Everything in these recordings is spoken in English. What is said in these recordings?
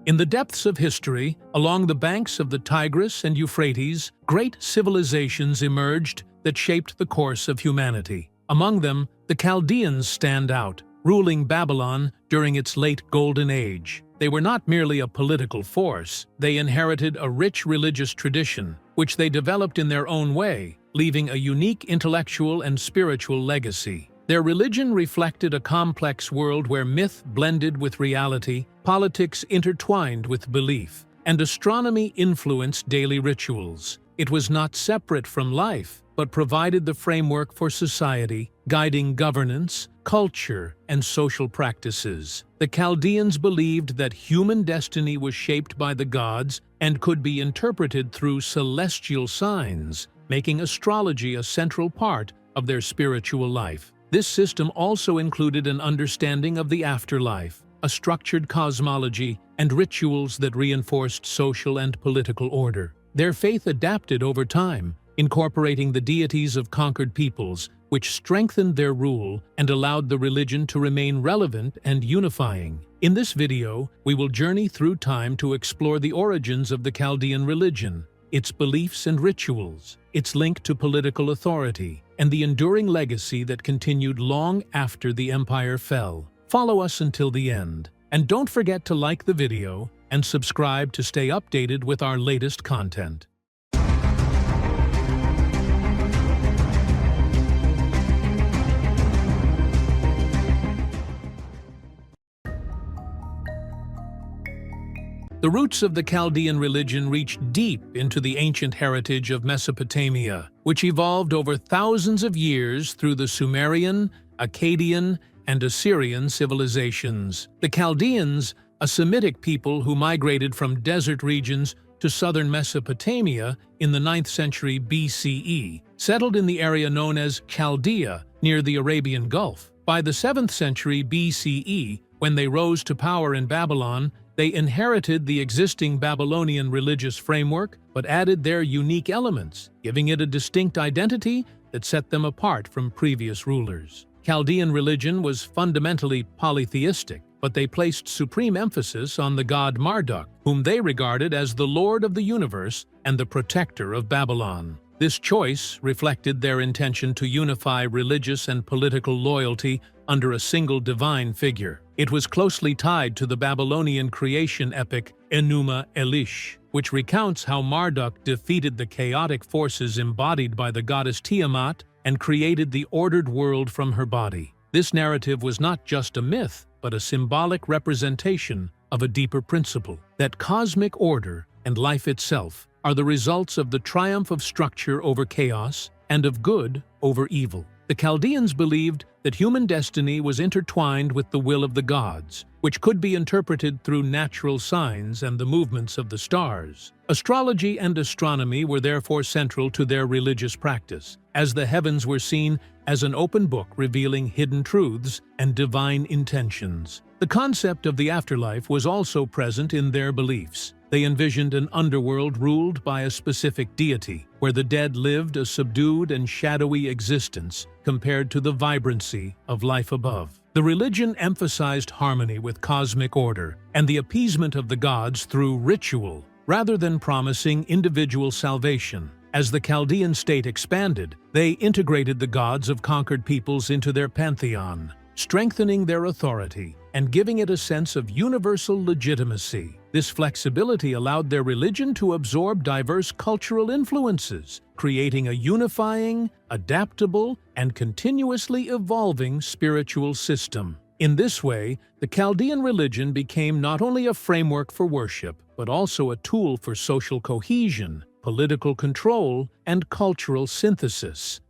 In the depths of history, along the banks of the Tigris and Euphrates, great civilizations emerged that shaped the course of humanity. Among them, the Chaldeans stand out, ruling Babylon during its late Golden Age. They were not merely a political force, they inherited a rich religious tradition, which they developed in their own way, leaving a unique intellectual and spiritual legacy. Their religion reflected a complex world where myth blended with reality, politics intertwined with belief, and astronomy influenced daily rituals. It was not separate from life, but provided the framework for society, guiding governance, culture, and social practices. The Chaldeans believed that human destiny was shaped by the gods and could be interpreted through celestial signs, making astrology a central part of their spiritual life. This system also included an understanding of the afterlife, a structured cosmology, and rituals that reinforced social and political order. Their faith adapted over time, incorporating the deities of conquered peoples, which strengthened their rule and allowed the religion to remain relevant and unifying. In this video, we will journey through time to explore the origins of the Chaldean religion, its beliefs and rituals, its link to political authority, and the enduring legacy that continued long after the empire fell. Follow us until the end, and don't forget to like the video and subscribe to stay updated with our latest content. The roots of the Chaldean religion reach deep into the ancient heritage of Mesopotamia, which evolved over thousands of years through the Sumerian, Akkadian, and Assyrian civilizations. The Chaldeans, a Semitic people who migrated from desert regions to southern Mesopotamia in the 9th century BCE, settled in the area known as Chaldea near the Arabian Gulf. By the 7th century BCE, when they rose to power in Babylon, they inherited the existing Babylonian religious framework but added their unique elements, giving it a distinct identity that set them apart from previous rulers. Chaldean religion was fundamentally polytheistic, but they placed supreme emphasis on the god Marduk, whom they regarded as the Lord of the universe and the protector of Babylon. This choice reflected their intention to unify religious and political loyalty under a single divine figure. It was closely tied to the Babylonian creation epic Enuma Elish, which recounts how Marduk defeated the chaotic forces embodied by the goddess Tiamat and created the ordered world from her body. This narrative was not just a myth, but a symbolic representation of a deeper principle, that cosmic order and life itself are the results of the triumph of structure over chaos and of good over evil. The Chaldeans believed that human destiny was intertwined with the will of the gods, which could be interpreted through natural signs and the movements of the stars. Astrology and astronomy were therefore central to their religious practice, as the heavens were seen as an open book revealing hidden truths and divine intentions. The concept of the afterlife was also present in their beliefs. They envisioned an underworld ruled by a specific deity, where the dead lived a subdued and shadowy existence compared to the vibrancy of life above. The religion emphasized harmony with cosmic order and the appeasement of the gods through ritual, rather than promising individual salvation. As the Chaldean state expanded, they integrated the gods of conquered peoples into their pantheon, strengthening their authority and giving it a sense of universal legitimacy. This flexibility allowed their religion to absorb diverse cultural influences, creating a unifying, adaptable, and continuously evolving spiritual system. In this way, the Chaldean religion became not only a framework for worship, but also a tool for social cohesion, political control, and cultural synthesis.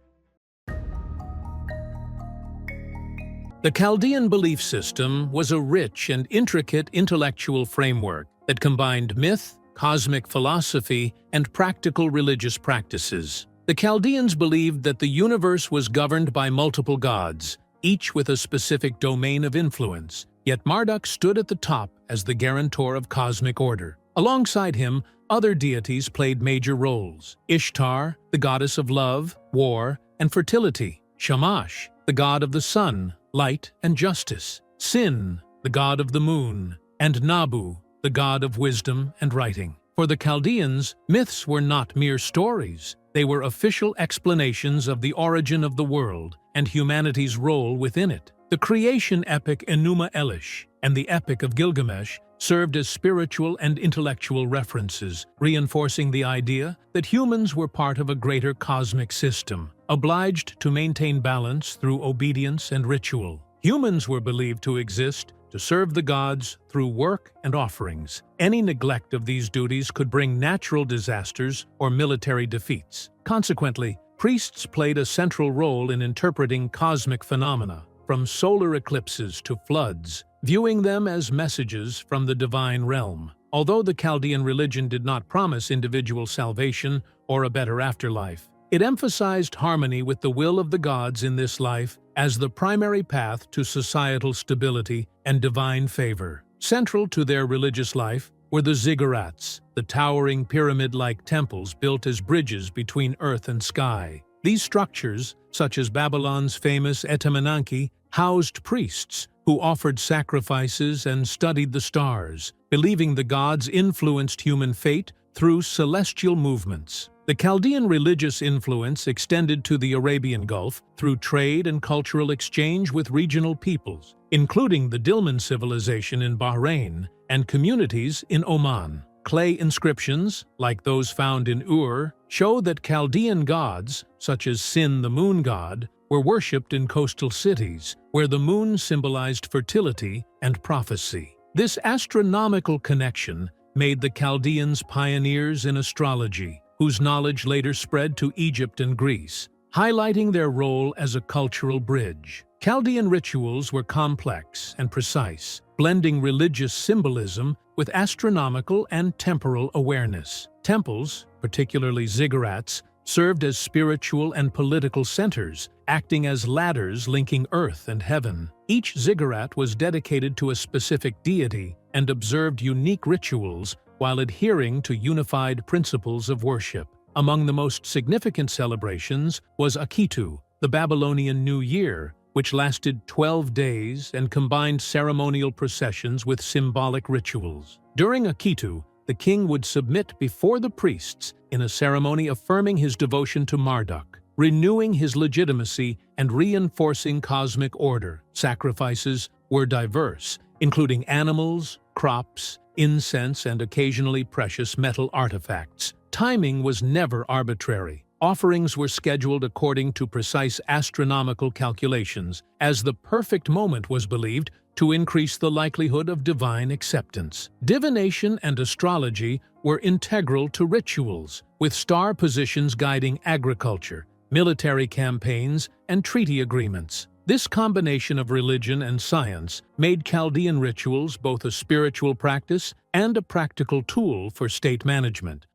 The Chaldean belief system was a rich and intricate intellectual framework that combined myth, cosmic philosophy, and practical religious practices. The Chaldeans believed that the universe was governed by multiple gods, each with a specific domain of influence, yet Marduk stood at the top as the guarantor of cosmic order. Alongside him, other deities played major roles: Ishtar, the goddess of love, war, and fertility; Shamash, the god of the sun, light and justice; Sin, the god of the moon; and Nabu, the god of wisdom and writing. For the Chaldeans, myths were not mere stories. They were official explanations of the origin of the world and humanity's role within it. The creation epic Enuma Elish and the Epic of Gilgamesh served as spiritual and intellectual references, reinforcing the idea that humans were part of a greater cosmic system, obliged to maintain balance through obedience and ritual. Humans were believed to exist to serve the gods through work and offerings. Any neglect of these duties could bring natural disasters or military defeats. Consequently, priests played a central role in interpreting cosmic phenomena, from solar eclipses to floods, viewing them as messages from the divine realm. Although the Chaldean religion did not promise individual salvation or a better afterlife, it emphasized harmony with the will of the gods in this life as the primary path to societal stability and divine favor. Central to their religious life were the ziggurats, the towering pyramid-like temples built as bridges between earth and sky. These structures, such as Babylon's famous Etemenanki, housed priests who offered sacrifices and studied the stars, believing the gods influenced human fate through celestial movements. The Chaldean religious influence extended to the Arabian Gulf through trade and cultural exchange with regional peoples, including the Dilmun civilization in Bahrain and communities in Oman. Clay inscriptions, like those found in Ur, show that Chaldean gods, such as Sin the moon god, were worshipped in coastal cities, where the moon symbolized fertility and prophecy. This astronomical connection made the Chaldeans pioneers in astrology, whose knowledge later spread to Egypt and Greece, highlighting their role as a cultural bridge. Chaldean rituals were complex and precise, blending religious symbolism with astronomical and temporal awareness. Temples, particularly ziggurats, served as spiritual and political centers, acting as ladders linking earth and heaven. Each ziggurat was dedicated to a specific deity and observed unique rituals while adhering to unified principles of worship. Among the most significant celebrations was Akitu, the Babylonian New Year, which lasted 12 days and combined ceremonial processions with symbolic rituals. During Akitu, the king would submit before the priests in a ceremony affirming his devotion to Marduk, renewing his legitimacy and reinforcing cosmic order. Sacrifices were diverse, including animals, crops, incense, and occasionally precious metal artifacts. Timing was never arbitrary. Offerings were scheduled according to precise astronomical calculations, as the perfect moment was believed to increase the likelihood of divine acceptance. Divination and astrology were integral to rituals, with star positions guiding agriculture, military campaigns, and treaty agreements. This combination of religion and science made Chaldean rituals both a spiritual practice and a practical tool for state management.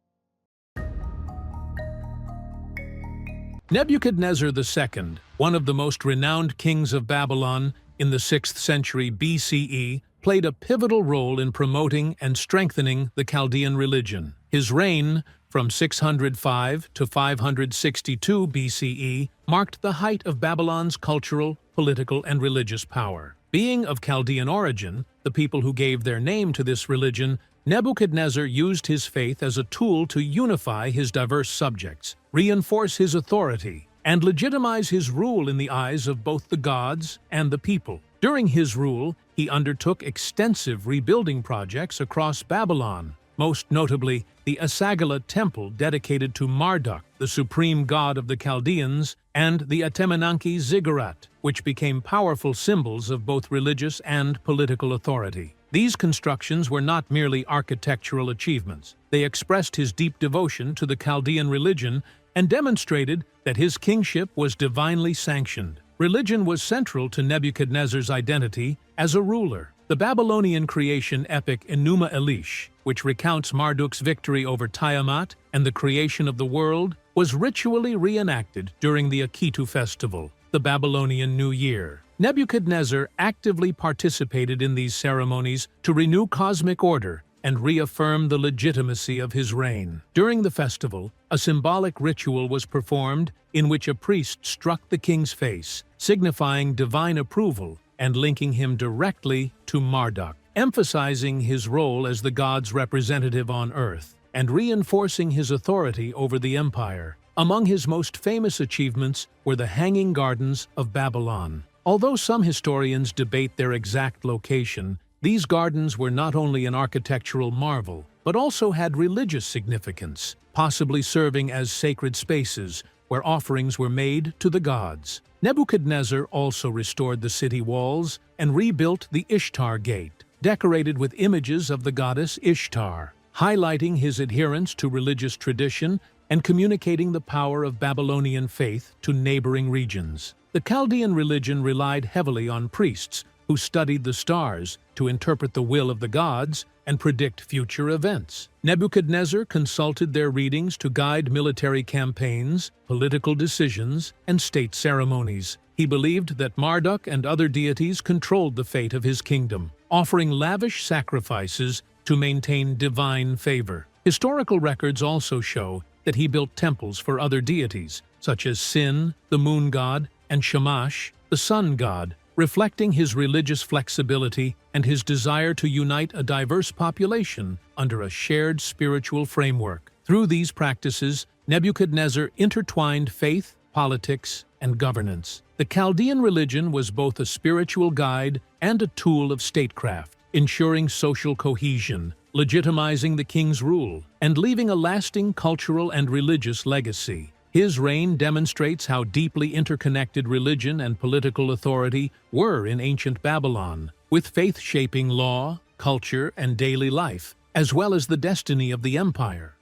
Nebuchadnezzar II, one of the most renowned kings of Babylon in the 6th century BCE, played a pivotal role in promoting and strengthening the Chaldean religion. His reign, from 605 to 562 BCE, marked the height of Babylon's cultural, political, and religious power. Being of Chaldean origin, the people who gave their name to this religion, Nebuchadnezzar used his faith as a tool to unify his diverse subjects, reinforce his authority, and legitimize his rule in the eyes of both the gods and the people. During his rule, he undertook extensive rebuilding projects across Babylon, most notably the Asagala Temple dedicated to Marduk, the supreme god of the Chaldeans, and the Etemenanki Ziggurat, which became powerful symbols of both religious and political authority. These constructions were not merely architectural achievements. They expressed his deep devotion to the Chaldean religion and demonstrated that his kingship was divinely sanctioned. Religion was central to Nebuchadnezzar's identity as a ruler. The Babylonian creation epic Enuma Elish, which recounts Marduk's victory over Tiamat and the creation of the world, was ritually reenacted during the Akitu festival, the Babylonian New Year. Nebuchadnezzar actively participated in these ceremonies to renew cosmic order and reaffirm the legitimacy of his reign. During the festival, a symbolic ritual was performed in which a priest struck the king's face, signifying divine approval and linking him directly to Marduk. emphasizing his role as the god's representative on Earth and reinforcing his authority over the empire. Among his most famous achievements were the Hanging Gardens of Babylon. Although some historians debate their exact location, these gardens were not only an architectural marvel, but also had religious significance, possibly serving as sacred spaces where offerings were made to the gods. Nebuchadnezzar also restored the city walls and rebuilt the Ishtar Gate, decorated with images of the goddess Ishtar, highlighting his adherence to religious tradition and communicating the power of Babylonian faith to neighboring regions. The Chaldean religion relied heavily on priests who studied the stars to interpret the will of the gods and predict future events. Nebuchadnezzar consulted their readings to guide military campaigns, political decisions, and state ceremonies. He believed that Marduk and other deities controlled the fate of his kingdom, offering lavish sacrifices to maintain divine favor. Historical records also show that he built temples for other deities, such as Sin, the moon god, and Shamash, the sun god, reflecting his religious flexibility and his desire to unite a diverse population under a shared spiritual framework. Through these practices, Nebuchadnezzar intertwined faith, politics, and governance. The Chaldean religion was both a spiritual guide and a tool of statecraft, ensuring social cohesion, legitimizing the king's rule, and leaving a lasting cultural and religious legacy. His reign demonstrates how deeply interconnected religion and political authority were in ancient Babylon, with faith shaping law, culture, and daily life, as well as the destiny of the empire.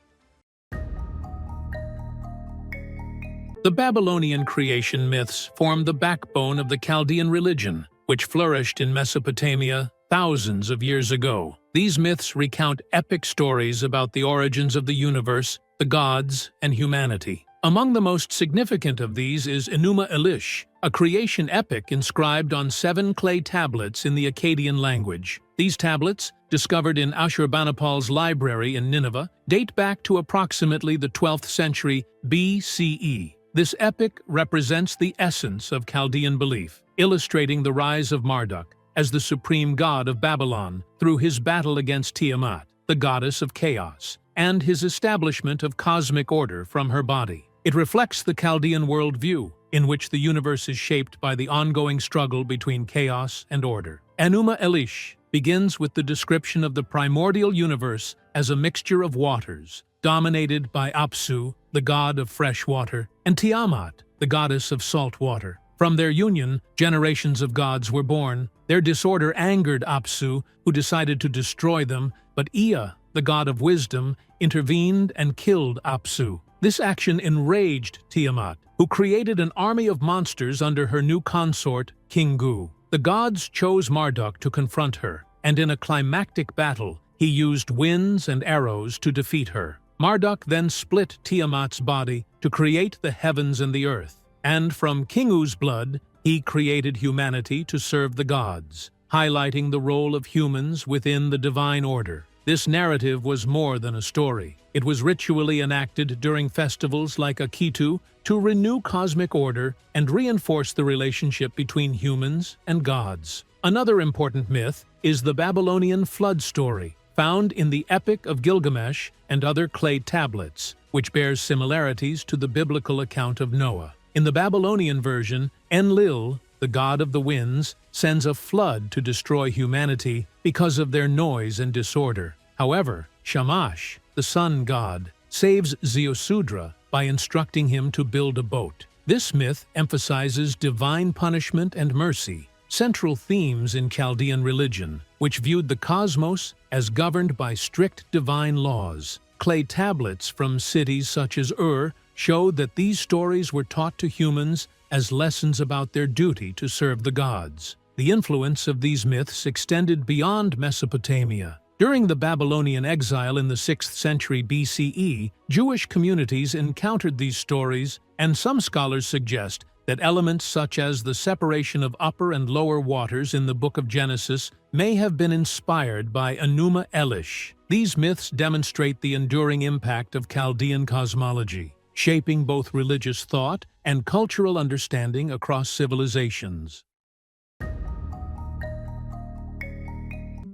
The Babylonian creation myths form the backbone of the Chaldean religion, which flourished in Mesopotamia thousands of years ago. These myths recount epic stories about the origins of the universe, the gods, and humanity. Among the most significant of these is Enuma Elish, a creation epic inscribed on 7 clay tablets in the Akkadian language. These tablets, discovered in Ashurbanipal's library in Nineveh, date back to approximately the 12th century BCE. This epic represents the essence of Chaldean belief, illustrating the rise of Marduk as the supreme god of Babylon through his battle against Tiamat, the goddess of chaos, and his establishment of cosmic order from her body. It reflects the Chaldean worldview, in which the universe is shaped by the ongoing struggle between chaos and order. Enuma Elish begins with the description of the primordial universe as a mixture of waters, dominated by Apsu, the god of fresh water, and Tiamat, the goddess of salt water. From their union, generations of gods were born. Their disorder angered Apsu, who decided to destroy them, but Ea, the god of wisdom, intervened and killed Apsu. This action enraged Tiamat, who created an army of monsters under her new consort, Kingu. The gods chose Marduk to confront her, and in a climactic battle, he used winds and arrows to defeat her. Marduk then split Tiamat's body to create the heavens and the earth, and from Kingu's blood, he created humanity to serve the gods, highlighting the role of humans within the divine order. This narrative was more than a story. It was ritually enacted during festivals like Akitu to renew cosmic order and reinforce the relationship between humans and gods. Another important myth is the Babylonian flood story, found in the Epic of Gilgamesh and other clay tablets, which bears similarities to the biblical account of Noah. In the Babylonian version, Enlil, the god of the winds, sends a flood to destroy humanity because of their noise and disorder. However, Shamash, the sun god, saves Ziusudra by instructing him to build a boat. This myth emphasizes divine punishment and mercy, central themes in Chaldean religion, which viewed the cosmos as governed by strict divine laws. Clay tablets from cities such as Ur showed that these stories were taught to humans as lessons about their duty to serve the gods. The influence of these myths extended beyond Mesopotamia. During the Babylonian exile in the 6th century BCE, Jewish communities encountered these stories, and some scholars suggest that elements such as the separation of upper and lower waters in the Book of Genesis may have been inspired by Enuma Elish. These myths demonstrate the enduring impact of Chaldean cosmology, shaping both religious thought and cultural understanding across civilizations.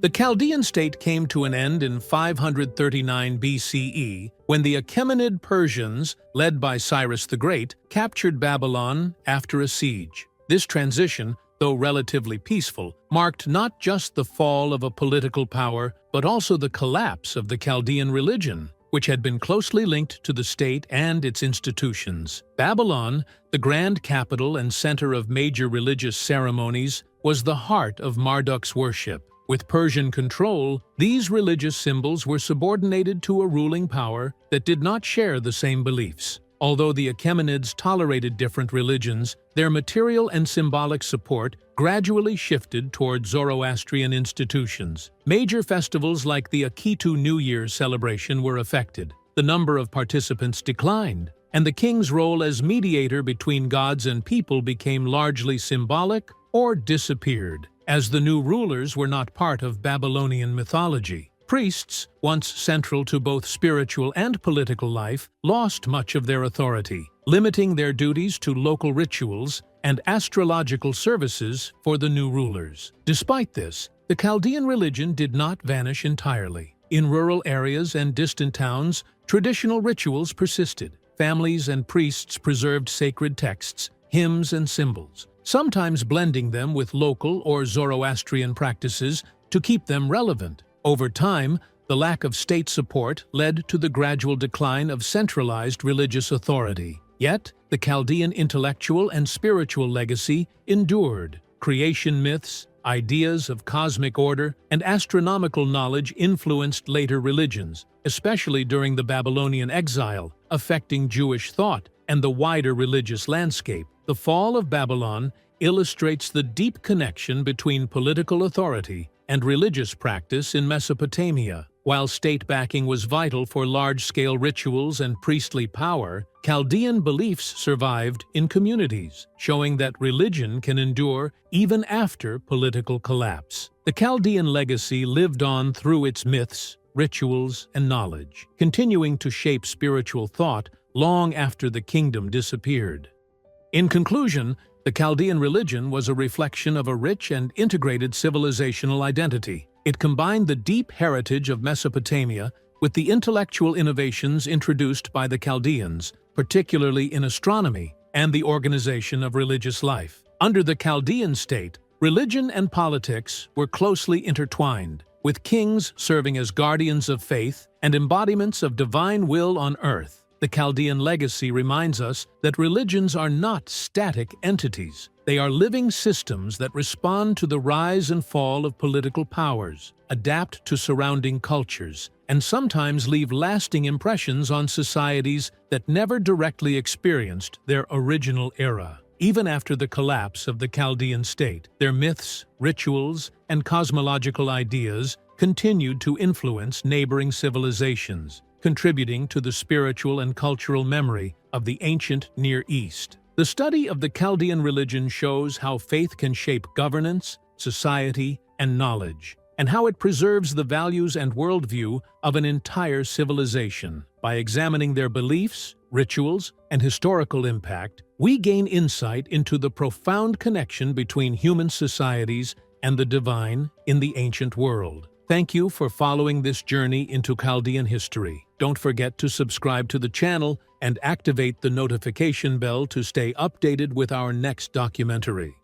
The Chaldean state came to an end in 539 BCE when the Achaemenid Persians, led by Cyrus the Great, captured Babylon after a siege. This transition, though relatively peaceful, marked not just the fall of a political power, but also the collapse of the Chaldean religion, which had been closely linked to the state and its institutions. Babylon, the grand capital and center of major religious ceremonies, was the heart of Marduk's worship. With Persian control, these religious symbols were subordinated to a ruling power that did not share the same beliefs. Although the Achaemenids tolerated different religions, their material and symbolic support gradually shifted toward Zoroastrian institutions. Major festivals like the Akitu New Year celebration were affected. The number of participants declined, and the king's role as mediator between gods and people became largely symbolic or disappeared, as the new rulers were not part of Babylonian mythology. Priests, once central to both spiritual and political life, lost much of their authority, limiting their duties to local rituals and astrological services for the new rulers. Despite this, the Chaldean religion did not vanish entirely. In rural areas and distant towns, traditional rituals persisted. Families and priests preserved sacred texts, hymns, and symbols, sometimes blending them with local or Zoroastrian practices to keep them relevant. Over time, the lack of state support led to the gradual decline of centralized religious authority. Yet, the Chaldean intellectual and spiritual legacy endured. Creation myths, ideas of cosmic order, and astronomical knowledge influenced later religions, especially during the Babylonian exile, affecting Jewish thought and the wider religious landscape. The fall of Babylon illustrates the deep connection between political authority and religious practice in Mesopotamia. While state backing was vital for large-scale rituals and priestly power, Chaldean beliefs survived in communities, showing that religion can endure even after political collapse. The Chaldean legacy lived on through its myths, rituals, and knowledge, continuing to shape spiritual thought long after the kingdom disappeared. In conclusion, the Chaldean religion was a reflection of a rich and integrated civilizational identity. It combined the deep heritage of Mesopotamia with the intellectual innovations introduced by the Chaldeans, particularly in astronomy and the organization of religious life. Under the Chaldean state, religion and politics were closely intertwined, with kings serving as guardians of faith and embodiments of divine will on earth. The Chaldean legacy reminds us that religions are not static entities. They are living systems that respond to the rise and fall of political powers, adapt to surrounding cultures, and sometimes leave lasting impressions on societies that never directly experienced their original era. Even after the collapse of the Chaldean state, their myths, rituals, and cosmological ideas continued to influence neighboring civilizations, contributing to the spiritual and cultural memory of the ancient Near East. The study of the Chaldean religion shows how faith can shape governance, society, and knowledge, and how it preserves the values and worldview of an entire civilization. By examining their beliefs, rituals, and historical impact, we gain insight into the profound connection between human societies and the divine in the ancient world. Thank you for following this journey into Chaldean history. Don't forget to subscribe to the channel and activate the notification bell to stay updated with our next documentary.